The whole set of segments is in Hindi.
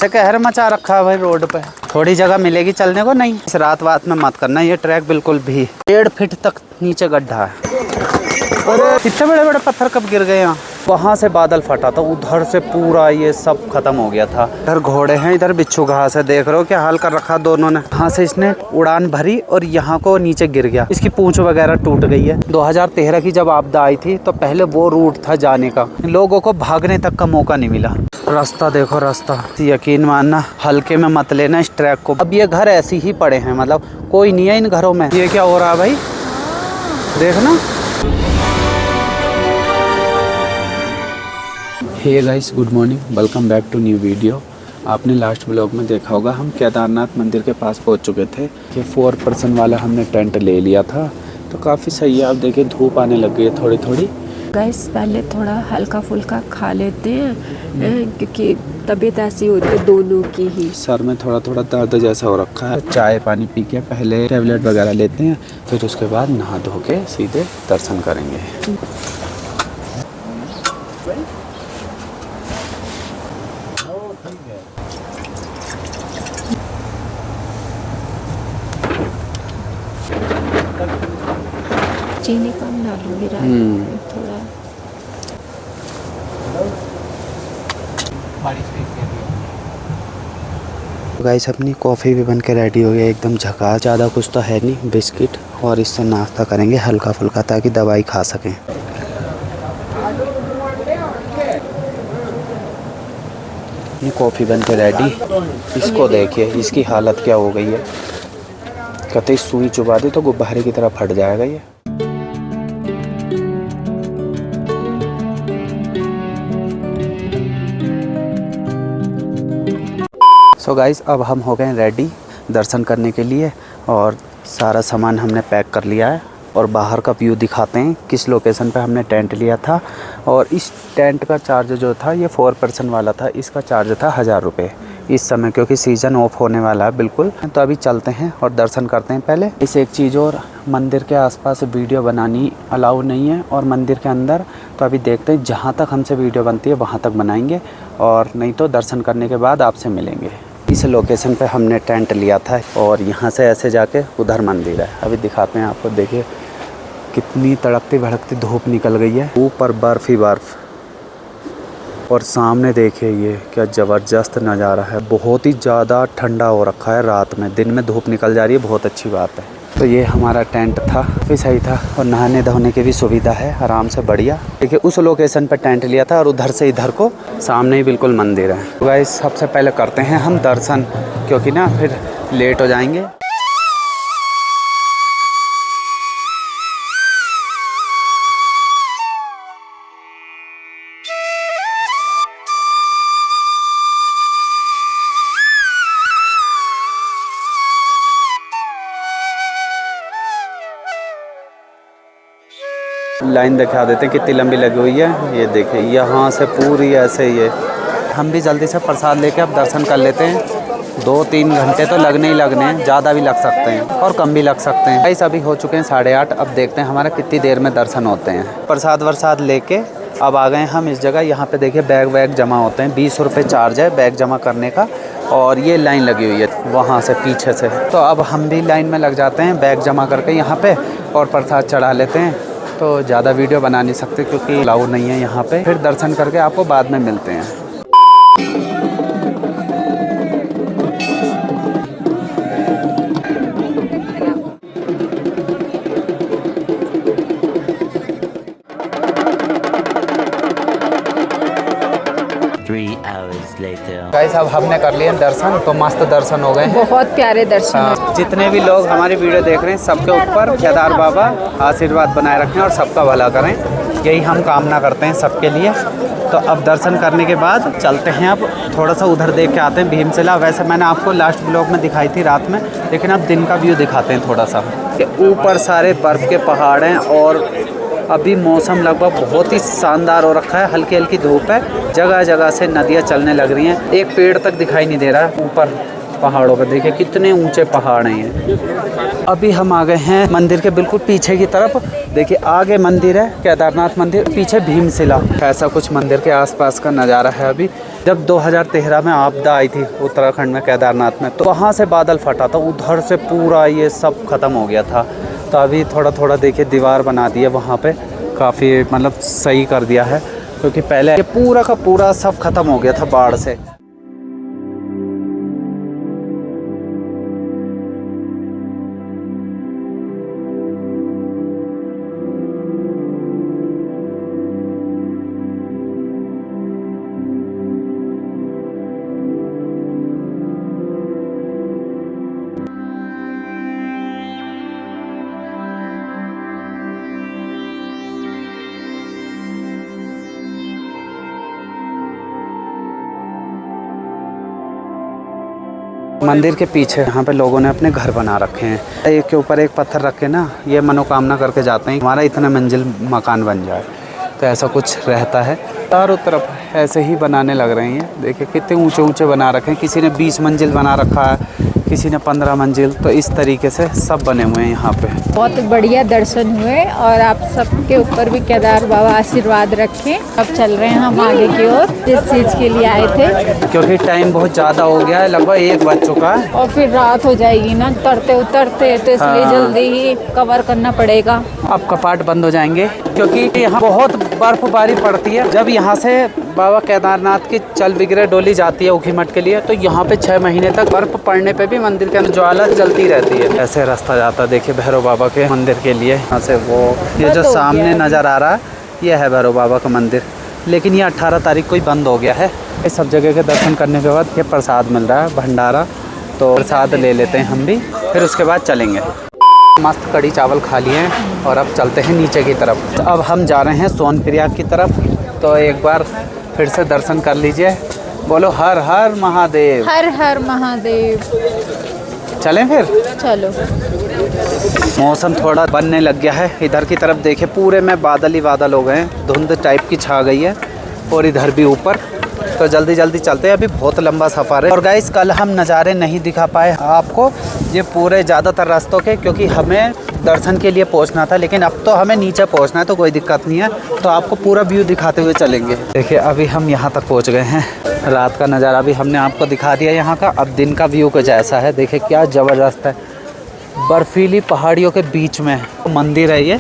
ऐसे कहर मचा रखा है भाई रोड पे। थोड़ी जगह मिलेगी चलने को नहीं, इस रात में मत करना ये ट्रैक बिल्कुल भी। 1.5 फीट तक नीचे गड्ढा है। अरे इतने बड़े बड़े पत्थर कब गिर गए यहाँ। वहाँ से बादल फटा था, उधर से पूरा ये सब खत्म हो गया था। इधर घोड़े हैं, इधर बिच्छू घास है, देख रहे हो क्या हाल कर रखा दोनों ने। यहाँ से इसने उड़ान भरी और यहाँ को नीचे गिर गया, इसकी पूंछ वगैरह टूट गई है। 2013 की जब आपदा आई थी तो पहले वो रूट था जाने का, लोगों को भागने तक का मौका नहीं मिला। रास्ता देखो, रास्ता यकीन मानना हल्के में मत लेना इस ट्रैक को। अब ये घर ऐसे ही पड़े हैं, मतलब कोई नहीं है इन घरों में। ये क्या हो रहा है भाई, देखना। Hey guys, good morning, welcome back to new video. आपने लास्ट ब्लॉग में देखा होगा हम केदारनाथ मंदिर के पास पहुंच चुके थे। ये 4 पर्सन वाला हमने टेंट ले लिया था, तो काफ़ी सही है। आप देखिए धूप आने लग गई है थोड़ी थोड़ी। गाइस पहले थोड़ा हल्का फुल्का खा लेते हैं क्योंकि तबीयत ऐसी होती है दोनों की ही। सर में थोड़ा थोड़ा दर्द जैसा हो रखा है। चाय पानी पी के पहले टेबलेट वगैरह लेते हैं, फिर उसके बाद नहा धो के सीधे दर्शन करेंगे। चीनी कम डालो मेरा थोड़ा। गाइस अपनी कॉफ़ी भी बन के रेडी हो गई एकदम झकास। ज़्यादा कुछ तो है नहीं, बिस्किट और इससे नाश्ता करेंगे हल्का फुल्का ताकि दवाई खा सकें। ये कॉफ़ी बन के रेडी। इसको देखिए, इसकी हालत क्या हो गई है। कतई सुई चुबा दी तो गुब्बारे की तरह फट जाएगा ये। सो गाइस अब हम हो गए रेडी दर्शन करने के लिए और सारा सामान हमने पैक कर लिया है। और बाहर का व्यू दिखाते हैं किस लोकेशन पे हमने टेंट लिया था। और इस टेंट का चार्ज जो था ये 4 पर्सन वाला था, इसका चार्ज था 1000 रुपये इस समय, क्योंकि सीज़न ऑफ होने वाला है बिल्कुल। तो अभी चलते हैं और दर्शन करते हैं। पहले इस एक चीज़ और, मंदिर के आसपास वीडियो बनानी अलाउ नहीं है और मंदिर के अंदर तो अभी देखते हैं, जहाँ तक हमसे वीडियो बनती है वहाँ तक बनाएंगे और नहीं तो दर्शन करने के बाद आपसे मिलेंगे। इस लोकेशन पे हमने टेंट लिया था और यहाँ से ऐसे जाके उधर मंदिर है। अभी दिखाते हैं आपको, देखिए कितनी तड़कती भड़कती धूप निकल गई है, ऊपर बर्फ़ ही बर्फ़। और सामने देखिए ये क्या ज़बरदस्त नज़ारा है। बहुत ही ज़्यादा ठंडा हो रखा है रात में, दिन में धूप निकल जा रही है, बहुत अच्छी बात है। तो ये हमारा टेंट था, काफ़ी सही था और नहाने धोने की भी सुविधा है आराम से, बढ़िया। देखिए उस लोकेशन पर टेंट लिया था और उधर से इधर को सामने ही बिल्कुल मंदिर है। तो गाइस सबसे पहले करते हैं हम दर्शन, क्योंकि ना फिर लेट हो जाएंगे। लाइन दिखा देते हैं कितनी लंबी लगी हुई है। ये देखिए यहाँ से पूरी ऐसे ये। हम भी जल्दी से प्रसाद लेके अब दर्शन कर लेते हैं। 2-3 घंटे तो लगने ही लगने हैं, ज़्यादा भी लग सकते हैं और कम भी लग सकते हैं। गाइस अभी हो चुके हैं 8:30। अब देखते हैं हमारा कितनी देर में दर्शन होते हैं। प्रसाद वरसाद लेके अब आ गए हम इस जगह। यहाँ पे देखिए बैग वैग जमा होते हैं, 20 रुपये चार्ज है बैग जमा करने का। और ये लाइन लगी हुई है वहाँ से पीछे से। तो अब हम भी लाइन में लग जाते हैं बैग जमा करके यहाँ पे और प्रसाद चढ़ा लेते हैं। तो ज़्यादा वीडियो बना नहीं सकते क्योंकि अलाउ नहीं है यहाँ पे। फिर दर्शन करके आपको बाद में मिलते हैं। गाइस अब हमने कर लिए दर्शन, तो मस्त दर्शन हो गए हैं, बहुत प्यारे दर्शन। जितने भी लोग हमारी वीडियो देख रहे हैं सबके ऊपर केदार बाबा आशीर्वाद बनाए रखें और सबका भला करें, यही हम कामना करते हैं सबके लिए। तो अब दर्शन करने के बाद चलते हैं, अब थोड़ा सा उधर देख के आते हैं भीमशिला। वैसे मैंने आपको लास्ट ब्लॉग में दिखाई थी रात में, लेकिन अब दिन का व्यू दिखाते हैं थोड़ा सा। कि ऊपर सारे बर्फ़ के पहाड़ हैं और अभी मौसम लगभग बहुत ही शानदार हो रखा है। हल्की हल्की धूप है, जगह जगह से नदियाँ चलने लग रही हैं। एक पेड़ तक दिखाई नहीं दे रहा है ऊपर पहाड़ों पर। देखिए कितने ऊंचे पहाड़ हैं ये। अभी हम आ गए हैं मंदिर के बिल्कुल पीछे की तरफ। देखिए आगे मंदिर है केदारनाथ मंदिर, पीछे भीमशिला। ऐसा कुछ मंदिर के आसपास का नज़ारा है अभी। जब 2013 में आपदा आई थी उत्तराखंड में केदारनाथ में, तो वहाँ से बादल फटा था, उधर से पूरा ये सब ख़त्म हो गया था। तो अभी थोड़ा थोड़ा देखिए दीवार बना दी है वहाँ पे, काफ़ी मतलब सही कर दिया है, क्योंकि पहले ये पूरा का पूरा सब ख़त्म हो गया था बाढ़ से। मंदिर के पीछे यहाँ पे लोगों ने अपने घर बना रखे हैं, एक के ऊपर एक पत्थर रख के ना ये मनोकामना करके जाते हैं हमारा इतना मंजिल मकान बन जाए। तो ऐसा कुछ रहता है। चारों तरफ ऐसे ही बनाने लग रहे हैं, देखिए कितने ऊंचे ऊंचे बना रखे हैं। किसी ने 20 मंजिल बना रखा है, किसी ने 15 मंजिल। तो इस तरीके से सब बने हुए हैं यहाँ पे। बहुत बढ़िया दर्शन हुए और आप सबके ऊपर भी केदार बाबा आशीर्वाद रखें। अब चल रहे हैं हम आगे की ओर, जिस चीज़ के लिए आए थे, क्योंकि टाइम बहुत ज़्यादा हो गया है, लगभग 1 बज चुका है और फिर रात हो जाएगी ना उतरते उतरते, तो इसलिए जल्दी ही कवर करना पड़ेगा। अब कपाट बंद हो जाएंगे क्योंकि यहाँ बहुत बर्फबारी पड़ती है। जब यहाँ से बाबा केदारनाथ की चल विग्रह डोली जाती है ऊखीमठ के लिए, तो यहाँ पे 6 महीने तक बर्फ पड़ने पे भी मंदिर के अंदर ज्वाला जलती रहती है। ऐसे रास्ता जाता है, देखिए भैरव बाबा के मंदिर के लिए। यहाँ से वो ये जो सामने नज़र आ रहा है, ये है भैरव बाबा का मंदिर, लेकिन ये 18 तारीख को ही बंद हो गया है। इस सब जगह के दर्शन करने के बाद ये प्रसाद मिल रहा है, भंडारा, तो प्रसाद ले लेते हैं हम भी, फिर उसके बाद चलेंगे। मस्त कड़ी चावल खा लिए हैं और अब चलते हैं नीचे की तरफ। अब हम जा रहे हैं सोनप्रयाग की तरफ, तो एक बार फिर से दर्शन कर लीजिए। बोलो हर हर महादेव। हर हर महादेव। चलें फिर? चलो। मौसम थोड़ा बनने लग गया है। इधर की तरफ देखिए पूरे में बादल ही बादल हो गए हैं, धुंध टाइप की छा गई है, और इधर भी ऊपर। तो जल्दी जल्दी चलते हैं, अभी बहुत लंबा सफ़र है। और गाइस कल हम नज़ारे नहीं दिखा पाए आपको ये पूरे ज़्यादातर रास्तों के, क्योंकि हमें दर्शन के लिए पहुंचना था, लेकिन अब तो हमें नीचे पहुंचना है, तो कोई दिक्कत नहीं है। तो आपको पूरा व्यू दिखाते हुए चलेंगे। देखिए अभी हम यहाँ तक पहुँच गए हैं। रात का नज़ारा भी हमने आपको दिखा दिया यहाँ का। अब दिन का व्यू कुछ ऐसा है, देखिए क्या ज़बरदस्त है। बर्फीली पहाड़ियों के बीच में मंदिर है ये।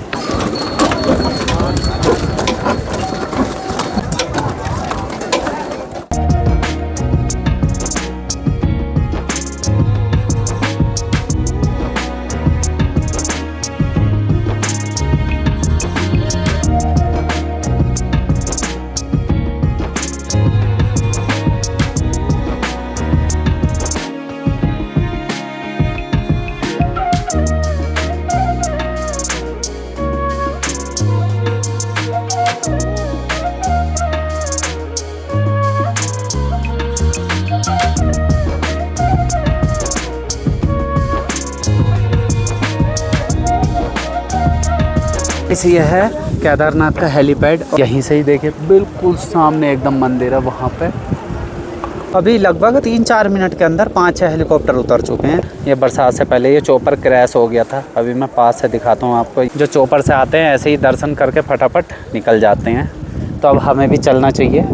इसी है केदारनाथ का हेलीपैड। यहीं से ही देखिए बिल्कुल सामने एकदम मंदिर है वहाँ पे। अभी लगभग 3-4 मिनट के अंदर 5-6 हेलीकॉप्टर उतर चुके हैं। ये बरसात से पहले ये चॉपर क्रैश हो गया था। अभी मैं पास से दिखाता हूँ आपको। जो चॉपर से आते हैं ऐसे ही दर्शन करके फटाफट निकल जाते हैं। तो अब हमें भी चलना चाहिए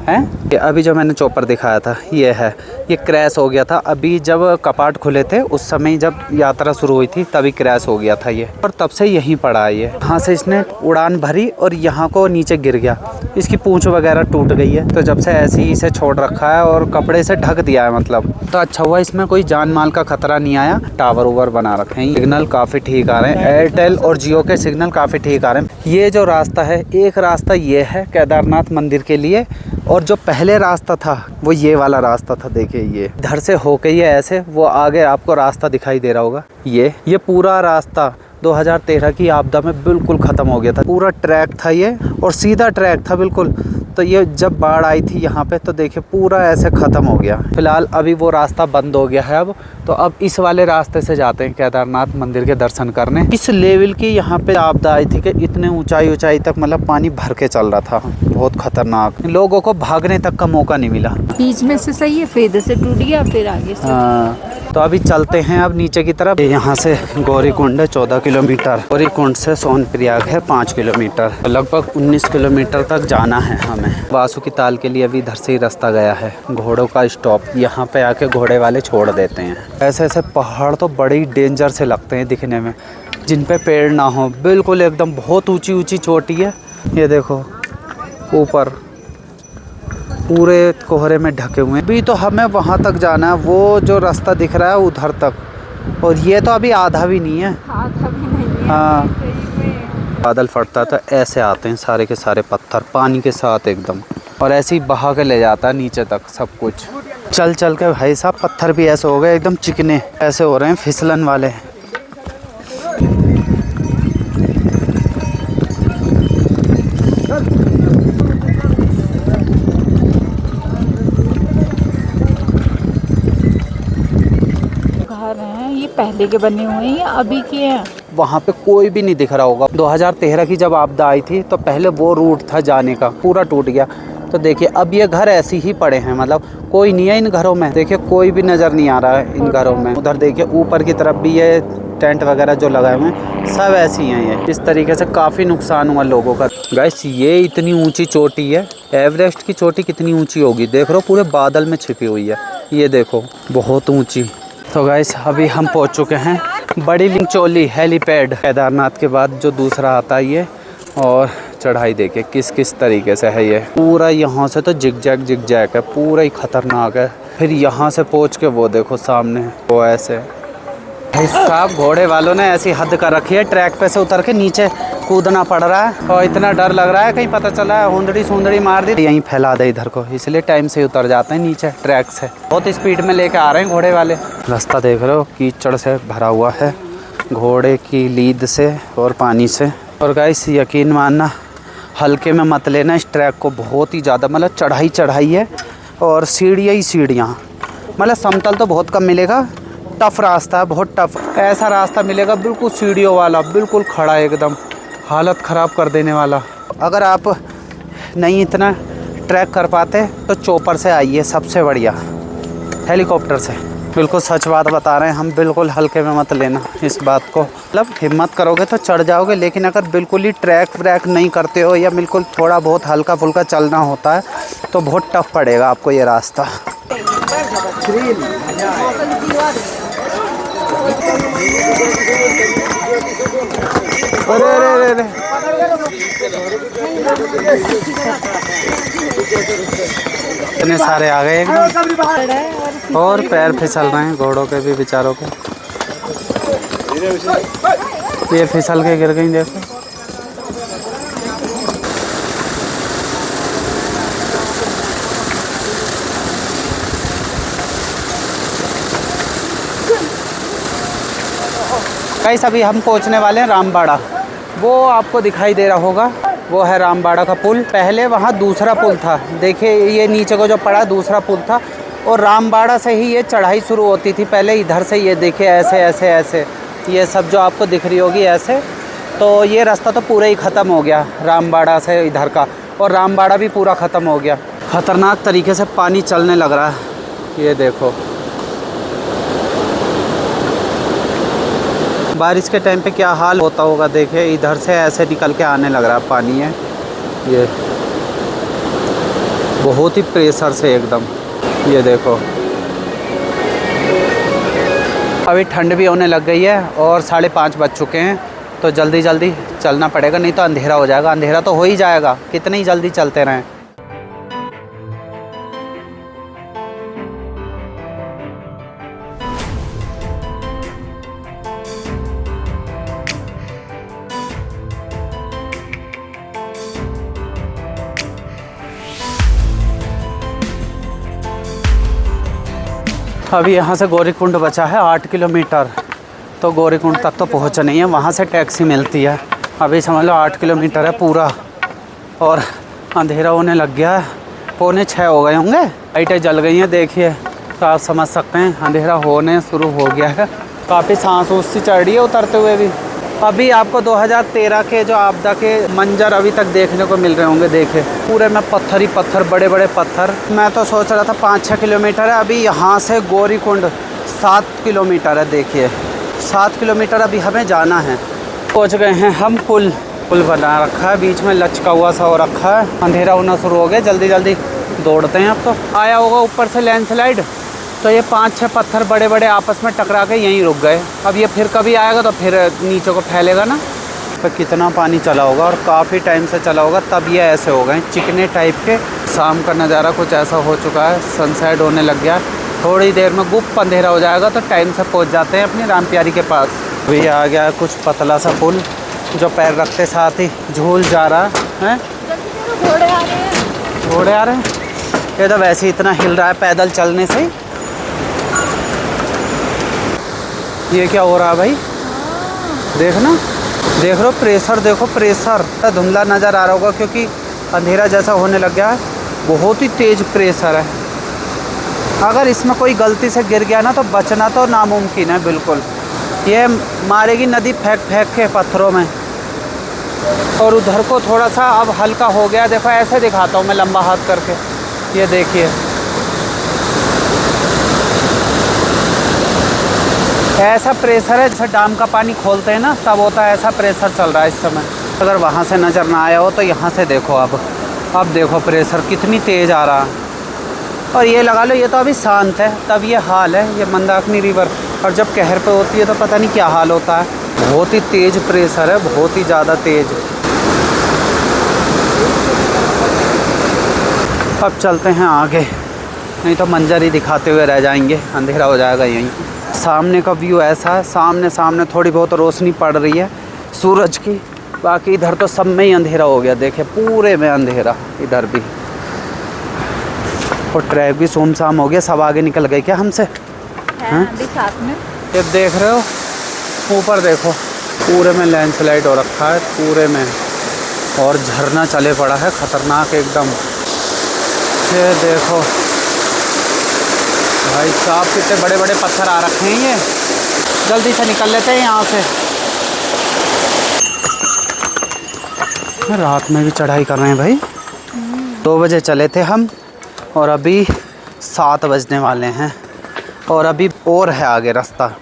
हैं। अभी जो मैंने चॉपर दिखाया था ये है, ये क्रैश हो गया था। अभी जब कपाट खुले थे उस समय जब यात्रा शुरू हुई थी तभी क्रैश हो गया था ये, और तब से यहीं पड़ा है ये। यहाँ से इसने उड़ान भरी और यहाँ को नीचे गिर गया। इसकी पूंछ वगैरह टूट गई है, तो जब से ऐसे ही इसे छोड़ रखा है और कपड़े से ढक दिया है मतलब। तो अच्छा हुआ इसमें कोई जान माल का खतरा नहीं आया। टावर उवर बना रखे हैं, सिग्नल काफ़ी ठीक आ रहे हैं। एयरटेल और जियो के सिग्नल काफ़ी ठीक आ रहे हैं। ये जो रास्ता है, एक रास्ता ये है केदारनाथ मंदिर के लिए, और जो पहले रास्ता था वो ये वाला रास्ता था। देखिए ये इधर से होके ये ऐसे, वो आगे आपको रास्ता दिखाई दे रहा होगा। ये पूरा रास्ता 2013 की आपदा में बिल्कुल ख़त्म हो गया था। पूरा ट्रैक था ये, और सीधा ट्रैक था बिल्कुल। तो ये जब बाढ़ आई थी यहाँ पे, तो देखिए पूरा ऐसे ख़त्म हो गया। फिलहाल अभी वो रास्ता बंद हो गया है अब। तो अब इस वाले रास्ते से जाते हैं केदारनाथ मंदिर के दर्शन करने। इस लेवल की यहाँ पे आपदा आई थी कि इतने ऊंचाई तक मतलब पानी भर के चल रहा था, बहुत खतरनाक। लोगों को भागने तक का मौका नहीं मिला। बीच में से सही है, फिर इधर से टूट गया, फिर आगे से। हाँ, तो अभी चलते हैं अब नीचे की तरफ। यहाँ से गौरीकुंड है 14 किलोमीटर, गौरीकुंड से सोनप्रयाग है 5 किलोमीटर, लगभग 19 किलोमीटर तक जाना है हमें। रहे हैं। वासुकी ताल के लिए अभी इधर से ही रास्ता गया है। घोड़ों का स्टॉप, यहाँ पे आके घोड़े वाले छोड़ देते हैं। ऐसे ऐसे पहाड़ तो बड़े ही डेंजर से लगते हैं दिखने में, जिन पे पेड़ ना हो। बिल्कुल एकदम बहुत ऊंची ऊंची चोटी है। ये देखो ऊपर पूरे कोहरे में ढके हुए हैं। अभी तो हमें वहाँ तक जाना है, वो जो रास्ता दिख रहा है उधर तक, और ये तो अभी आधा भी नहीं है। आधा भी नहीं है। हाँ, सही में। बादल फटता है तो ऐसे आते हैं सारे के सारे पत्थर पानी के साथ एकदम, और ऐसे ही बहा के ले जाता है नीचे तक सब कुछ। चल चल के भाई साहब पत्थर भी ऐसे हो गए एकदम चिकने, ऐसे हो रहे हैं फिसलन वाले। घर हैं ये पहले के बने हुए हैं या अभी के हैं? वहाँ पे कोई भी नहीं दिख रहा होगा। 2013 की जब आपदा आई थी तो पहले वो रूट था जाने का, पूरा टूट गया। तो देखिए अब ये घर ऐसे ही पड़े हैं, मतलब कोई नहीं है इन घरों में। देखिए कोई भी नज़र नहीं आ रहा है इन घरों में। उधर देखिए ऊपर की तरफ भी ये टेंट वगैरह जो लगाए हुए हैं सब ऐसे ही हैं। ये इस तरीके से काफ़ी नुकसान हुआ लोगों का। गाइस ये इतनी ऊंची चोटी है, एवरेस्ट की चोटी कितनी ऊंची होगी देख लो, पूरे बादल में छिपी हुई है। ये देखो बहुत ऊंची। तो गाइस अभी हम पहुंच चुके हैं बड़ी लिंगचोली हेलीपैड, केदारनाथ के बाद जो दूसरा आता है ये। और चढ़ाई देखिए किस किस तरीके से है ये, पूरा यहाँ से तो जिग जैग है, पूरा ही खतरनाक है। फिर यहाँ से पहुँच के वो देखो सामने वो ऐसे। भाई साहब घोड़े वालों ने ऐसी हद कर रखी है, ट्रैक पे से उतर के नीचे कूदना पड़ रहा है, और इतना डर लग रहा है कहीं पता चला है हुंदड़ी सुंदड़ी मार दी यहीं फैला दे इधर को, इसलिए टाइम से उतर जाते हैं नीचे ट्रैक से। बहुत स्पीड में लेके आ रहे हैं घोड़े वाले। रास्ता देख रहे हो कीचड़ से भरा हुआ है, घोड़े की लीद से और पानी से। और गाइस यकीन मानना हल्के में मत लेना इस ट्रैक को, बहुत ही ज़्यादा मतलब चढ़ाई है और सीढ़ियाँ ही सीढ़ियाँ, मतलब समतल तो बहुत कम मिलेगा। टफ़ रास्ता है, बहुत टफ़। ऐसा रास्ता मिलेगा बिल्कुल सीढ़ियों वाला, बिल्कुल खड़ा एकदम, हालत ख़राब कर देने वाला। अगर आप नहीं इतना ट्रैक कर पाते तो चोपर से आइए, सबसे बढ़िया हेलीकॉप्टर से। बिल्कुल सच बात बता रहे हैं हम, बिल्कुल हल्के में मत लेना इस बात को। मतलब हिम्मत करोगे तो चढ़ जाओगे, लेकिन अगर बिल्कुल ही ट्रैक व्रैक नहीं करते हो या बिल्कुल थोड़ा बहुत हल्का फुल्का चलना होता है तो बहुत टफ़ पड़ेगा आपको ये रास्ता। अरे इतने सारे आ गए एकदम, और पैर फिसल रहे हैं घोड़ों के भी बेचारों के। ये फिसल के गिर गई देखो। गाइस अभी हम पहुंचने वाले हैं रामबाड़ा। वो आपको दिखाई दे रहा होगा, वो है रामबाड़ा का पुल। पहले वहाँ दूसरा पुल था, देखिए ये नीचे को जो पड़ा दूसरा पुल था, और रामबाड़ा से ही ये चढ़ाई शुरू होती थी पहले इधर से। ये देखिए ऐसे ऐसे ऐसे ये सब जो आपको दिख रही होगी ऐसे। तो ये रास्ता तो पूरा ही ख़त्म हो गया रामबाड़ा से इधर का, और रामबाड़ा भी पूरा ख़त्म हो गया। ख़तरनाक तरीके से पानी चलने लग रहा है, ये देखो। बारिश के टाइम पे क्या हाल होता होगा देखिए, इधर से ऐसे निकल के आने लग रहा है पानी है, ये बहुत ही प्रेशर से एकदम। ये देखो अभी ठंड भी होने लग गई है और 5:30 बज चुके हैं, तो जल्दी जल्दी चलना पड़ेगा, नहीं तो अंधेरा हो जाएगा। अंधेरा तो हो ही जाएगा, कितनी जल्दी चलते रहें। अभी यहाँ से गौरीकुंड बचा है 8 किलोमीटर, तो गौरीकुंड तक तो पहुँचा नहीं है, वहाँ से टैक्सी मिलती है। अभी समझ लो 8 किलोमीटर है पूरा, और अंधेरा होने लग गया है, 5:45 हो गए होंगे। लाइटें जल गई हैं देखिए, तो आप समझ सकते हैं अंधेरा होने शुरू हो गया है। काफ़ी सांस ऊस सी चढ़ रही है उतरते हुए भी। अभी आपको 2013 के जो आपदा के मंजर अभी तक देखने को मिल रहे होंगे। देखे पूरे में पत्थर ही पत्थर, बड़े बड़े पत्थर। मैं तो सोच रहा था 5-6 किलोमीटर है। अभी यहाँ से गौरीकुंड 7 किलोमीटर है, देखिए 7 किलोमीटर अभी हमें जाना है। पहुँच गए हैं हम पुल पुल बना रखा है, बीच में लचका हुआ सा हो रखा है। अंधेरा होना शुरू हो गया, जल्दी जल्दी दौड़ते हैं। अब तो आया होगा ऊपर से लैंडस्लाइड, तो ये 5-6 पत्थर बड़े बड़े आपस में टकरा के यहीं रुक गए। अब ये फिर कभी आएगा तो फिर नीचे को फैलेगा ना। तो कितना पानी चला होगा और काफ़ी टाइम से चला होगा, तब ये ऐसे हो गए चिकने टाइप के। शाम का नज़ारा कुछ ऐसा हो चुका है, सनसेट होने लग गया। थोड़ी देर में गुप्त अंधेरा हो जाएगा तो टाइम से पहुंच जाते हैं अपनी राम प्यारी के पास। अभी आ गया कुछ पतला सा पुल जो पैर रखते साथ ही झूल जा रहा है। घोड़े आ रहे हैं, घोड़े आ रहे हैं। ये तो वैसे ही इतना हिल रहा है पैदल चलने से। ये क्या हो रहा है भाई, देखना, देख लो प्रेशर, देखो प्रेशर। धुंधला नज़र आ रहा होगा क्योंकि अंधेरा जैसा होने लग गया है। बहुत ही तेज़ प्रेशर है। अगर इसमें कोई गलती से गिर गया ना तो बचना तो नामुमकिन है बिल्कुल। ये मारेगी नदी फेंक फेंक के पत्थरों में। और उधर को थोड़ा सा अब हल्का हो गया, देखो ऐसे दिखाता हूँ मैं लंबा हाथ करके, ये देखिए ऐसा प्रेशर है जैसे डैम का पानी खोलते हैं ना तब होता है, ऐसा प्रेशर चल रहा है इस समय। अगर वहाँ से नज़र ना आया हो तो यहाँ से देखो। अब देखो प्रेशर कितनी तेज़ आ रहा है। और ये लगा लो ये तो अभी शांत है, तब ये हाल है। ये मंदाकिनी रिवर और जब कहर पे होती है तो पता नहीं क्या हाल होता है। बहुत ही तेज़ प्रेशर है, बहुत ही ज़्यादा तेज़। अब चलते हैं आगे, नहीं तो मंजर ही दिखाते हुए रह जाएंगे, अंधेरा हो जाएगा यहीं। सामने का व्यू ऐसा है, सामने थोड़ी बहुत रोशनी पड़ रही है सूरज की, बाकी इधर तो सब में ही अंधेरा हो गया। देखे पूरे में अंधेरा इधर भी। और ट्रैक भी सुमसाम हो गया, सब आगे निकल गए क्या हमसे? अभी साथ में ये देख रहे हो ऊपर देखो, पूरे में लैंडस्लाइड हो रखा है पूरे में, और झरना चले पड़ा है खतरनाक एकदम। ये देखो भाई साहब कितने बड़े बड़े पत्थर आ रखे हैं। ये जल्दी से निकल लेते हैं यहाँ से। रात में भी चढ़ाई कर रहे हैं भाई। 2 बजे चले थे हम और अभी 7 बजने वाले हैं, और अभी और है आगे रास्ता।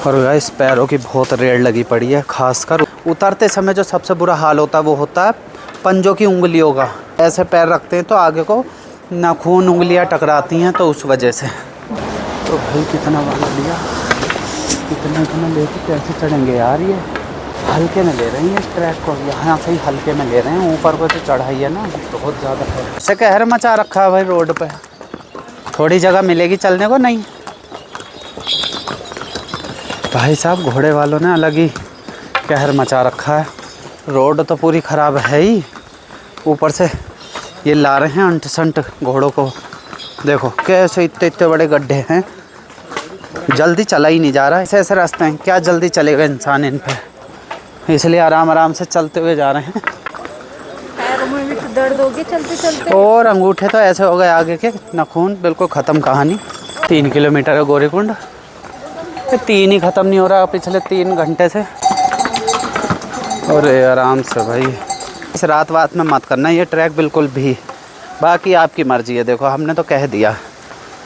और गाइस पैरों की बहुत रेड़ लगी पड़ी है, खासकर उतरते समय जो सबसे बुरा हाल होता है वो होता है पंजों की उंगलियों का। ऐसे पैर रखते हैं तो आगे को नाखून उंगलियां टकराती हैं, तो उस वजह से। तो भाई कितना वाला लिया, इतना लेके कैसे चढ़ेंगे यार। ये हल्के में ले रहे हैं इस ट्रैक को, यहाँ से ही हल्के में ले रहे हैं। ऊपर को तो चढ़ाई है ना बहुत ज़्यादा है। ऐसे कहर मचा रखा है भाई रोड पे, थोड़ी जगह मिलेगी चलने को नहीं। भाई साहब घोड़े वालों ने अलग ही कहर मचा रखा है। रोड तो पूरी ख़राब है ही, ऊपर से ये ला रहे हैं अंट संट घोड़ों को। देखो कैसे इतने बड़े गड्ढे हैं, जल्दी चला ही नहीं जा रहा। ऐसे रास्ते हैं, क्या जल्दी चलेगा इंसान इन पे, इसलिए आराम से चलते हुए जा रहे हैं। पैरों में भी तो दर्द होगी चलते चलते। और अंगूठे तो ऐसे हो गए आगे के, नाखून बिल्कुल ख़त्म कहानी। 3 किलोमीटर है गौरीकुंड, 3 ही ख़त्म नहीं हो रहा पिछले 3 घंटे से। और आराम से भाई, इस रात में मत करना ये ट्रैक बिल्कुल भी, बाकी आपकी मर्ज़ी है। देखो हमने तो कह दिया,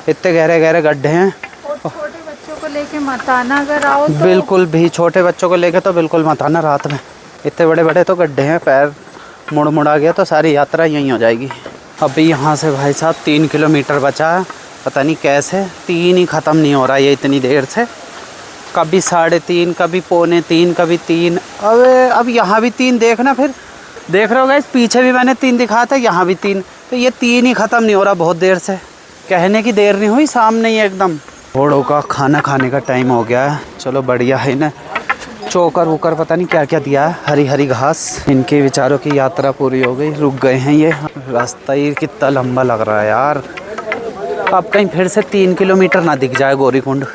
इतने गहरे गड्ढे हैं। छोटे बच्चों को लेके मत आना अगर आओ तो। बिल्कुल भी छोटे बच्चों को लेके तो बिल्कुल मत आना रात में, इतने बड़े तो गड्ढे हैं। पैर मुड़ आ गया तो सारी यात्रा यहीं हो जाएगी। अभी यहाँ से भाई साहब 3 किलोमीटर बचा है, पता नहीं कैसे 3 ही ख़त्म नहीं हो रहा ये इतनी देर से। कभी 3.5, कभी 2.25, कभी 3। अब यहाँ भी 3 देखना, फिर देख रहे हो गाइस पीछे भी मैंने 3 दिखाया था, यहाँ भी 3। तो ये 3 ही ख़त्म नहीं हो रहा बहुत देर से। कहने की देर नहीं हुई, सामने ही एकदम। घोड़ों का खाना खाने का टाइम हो गया है। चलो बढ़िया है ना, चोकर वोकर पता नहीं क्या क्या दिया है, हरी घास। इनके बेचारों की यात्रा पूरी हो गई, रुक गए हैं। ये रास्ता ही कितना लंबा लग रहा है यार। अब कहीं फिर से 3 किलोमीटर ना दिख जाए गौरीकुंड।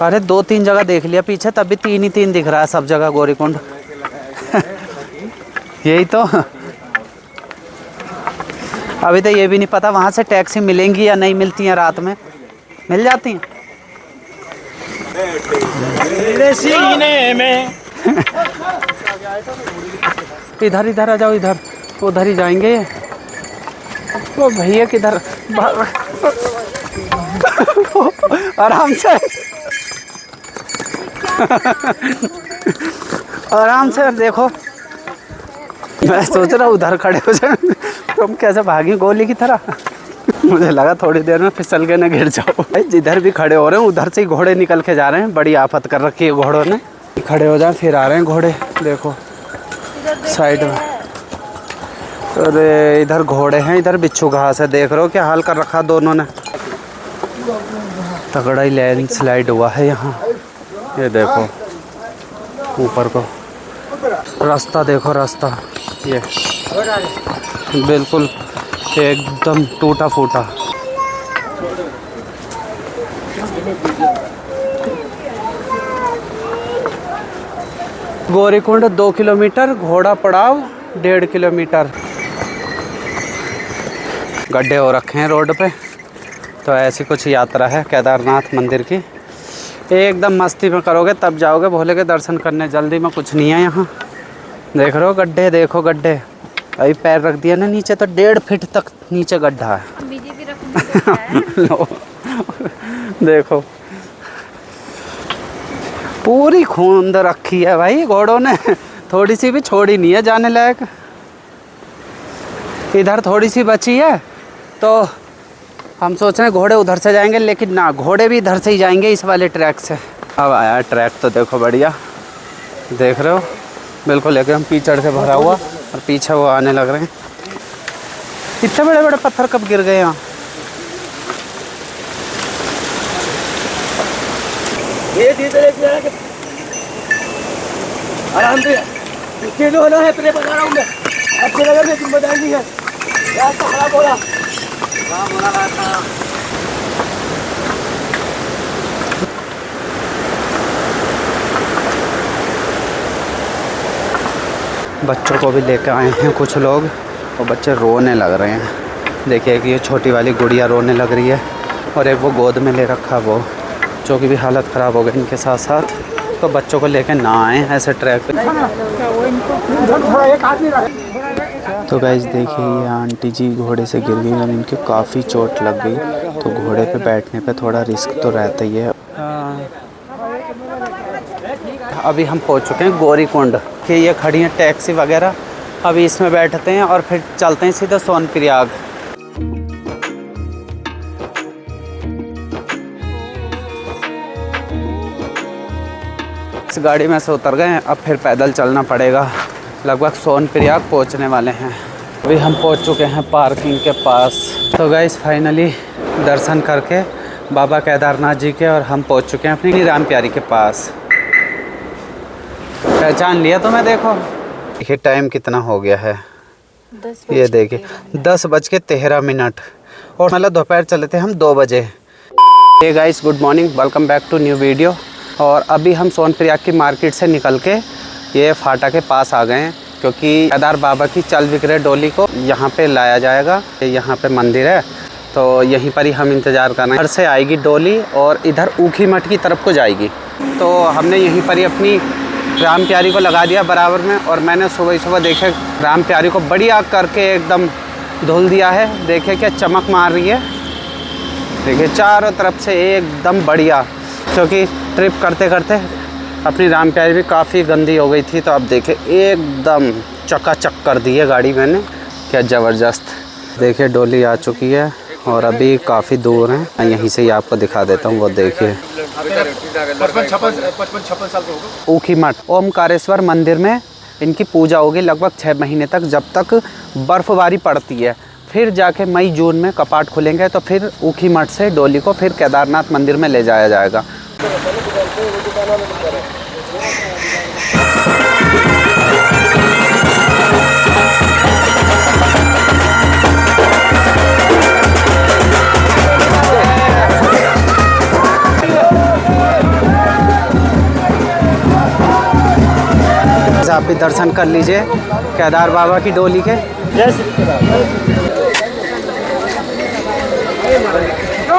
अरे 2-3 जगह देख लिया पीछे, तब भी 3 ही 3 दिख रहा है सब जगह गौरीकुंड। यही तो। अभी तो ये भी नहीं पता वहाँ से टैक्सी मिलेंगी या नहीं मिलती हैं, रात में मिल जाती हैं। इधर आ जाओ, इधर उधर ही जाएंगे। वो भैया किधर, आराम से। आराम से देखो, मैं सोच रहा हूँ उधर खड़े हो जाए, तुम कैसे भागी गोली की तरह। मुझे लगा थोड़ी देर में फिसल के न गिर जाओ। जिधर भी खड़े हो रहे हैं उधर से ही घोड़े निकल के जा रहे हैं। बड़ी आफत कर रखी है घोड़ों ने। खड़े हो जाए फिर आ रहे हैं घोड़े, देखो साइड में। अरे इधर घोड़े हैं, इधर बिच्छू घास है। देख रहे हो क्या हाल कर रखा दोनों ने। तगड़ा ही लैंड स्लाइड हुआ है यहाँ। ये देखो ऊपर को रास्ता देखो, रास्ता ये बिल्कुल एकदम टूटा फूटा। गौरीकुंड 2 किलोमीटर, घोड़ा पड़ाव 1.5 किलोमीटर। गड्ढे हो रखे हैं रोड पे। तो ऐसी कुछ यात्रा है केदारनाथ मंदिर की। एकदम मस्ती में करोगे तब जाओगे भोले के दर्शन करने। जल्दी में कुछ नहीं है यहाँ। देख रहे हो गड्ढे, देखो गड्ढे। अभी पैर रख दिया ना नीचे तो 1.5 फीट तक नीचे गड्ढा है। लो देखो पूरी खूंद रखी है भाई घोड़ों ने। थोड़ी सी भी छोड़ी नहीं है जाने लायक। इधर थोड़ी सी बची है तो हम सोच रहे हैं घोड़े उधर से जाएंगे, लेकिन ना, घोड़े भी इधर से ही जाएंगे इस वाले ट्रैक से। अब आया ट्रैक तो देखो बढ़िया, देख रहे हो बिल्कुल एकदम कीचड़ से भरा हुआ। और पीछे वो आने लग रहे हैं। इतने बड़े बड़े पत्थर कब गिर गए यहाँ। आराम से जो होना है तेरे बता रहा हूँ मैं। अच्छे लगा मैं तुम बताएंगी है यार। तो खराब बोला बच्चों को भी लेकर आए हैं कुछ लोग और बच्चे रोने लग रहे हैं। देखिए कि ये छोटी वाली गुड़िया रोने लग रही है और एक वो गोद में ले रखा वो, जो कि भी हालत ख़राब हो गई इनके साथ साथ। तो बच्चों को लेकर ना आए ऐसे ट्रैक पे। तो गाइस देखिए ये आंटी जी घोड़े से गिर गई और इनके काफ़ी चोट लग गई। तो घोड़े पे बैठने पे थोड़ा रिस्क तो रहता ही है। अभी हम पहुंच चुके हैं गौरीकुंड कि ये खड़ी हैं टैक्सी वगैरह। अभी इसमें बैठते हैं और फिर चलते हैं सीधा सोनप्रयाग। इस गाड़ी में से उतर गए, अब फिर पैदल चलना पड़ेगा। लगभग सोनप्रयाग पहुंचने वाले हैं। अभी हम पहुंच चुके हैं पार्किंग के पास। तो गाइस फाइनली दर्शन करके बाबा केदारनाथ जी के और हम पहुंच चुके हैं अपनी राम प्यारी के पास। पहचान लिया तुम्हें, देखो देखिए टाइम कितना हो गया है। ये देखिए 10:13 और मतलब दोपहर चले थे हम 2 बजे। Hey guys good morning, welcome back to new video. और अभी हम सोनप्रयाग की मार्केट से निकल के ये फाटा के पास आ गए हैं, क्योंकि केदार बाबा की चल विक्रय डोली को यहाँ पे लाया जाएगा। यहाँ पे मंदिर है तो यहीं पर ही हम इंतज़ार कर रहे हैं। इधर से आएगी डोली और इधर ऊखी मठ की तरफ को जाएगी। तो हमने यहीं पर ही अपनी राम प्यारी को लगा दिया बराबर में। और मैंने सुबह सुबह देखे राम प्यारी को बढ़िया करके एकदम धुल दिया है। देखे क्या चमक मार रही है, देखिए चारों तरफ से एकदम बढ़िया। क्योंकि ट्रिप करते करते अपनी राम प्यारी भी काफ़ी गंदी हो गई थी। तो अब देखे एकदम चकाचक कर दी है गाड़ी मैंने, क्या ज़बरदस्त। देखिए डोली आ चुकी है और अभी काफ़ी दूर हैं। मैं यहीं से ही आपको दिखा देता हूँ। वो देखिए 55-56 साल का होगा। ऊखी मठ ओमकारेश्वर मंदिर में इनकी पूजा होगी लगभग 6 महीने तक, जब तक बर्फबारी पड़ती है। फिर जाके मई जून में कपाट खुलेंगे तो फिर ऊखी मठ से डोली को फिर केदारनाथ मंदिर में ले जाया जाएगा। आप भी दर्शन कर लीजिए केदार बाबा की डोली के।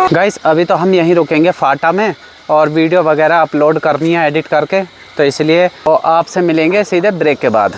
गाइस अभी तो हम यहीं रुकेंगे फाटा में और वीडियो वगैरह अपलोड करनी है एडिट करके, तो इसलिए आपसे मिलेंगे सीधे ब्रेक के बाद।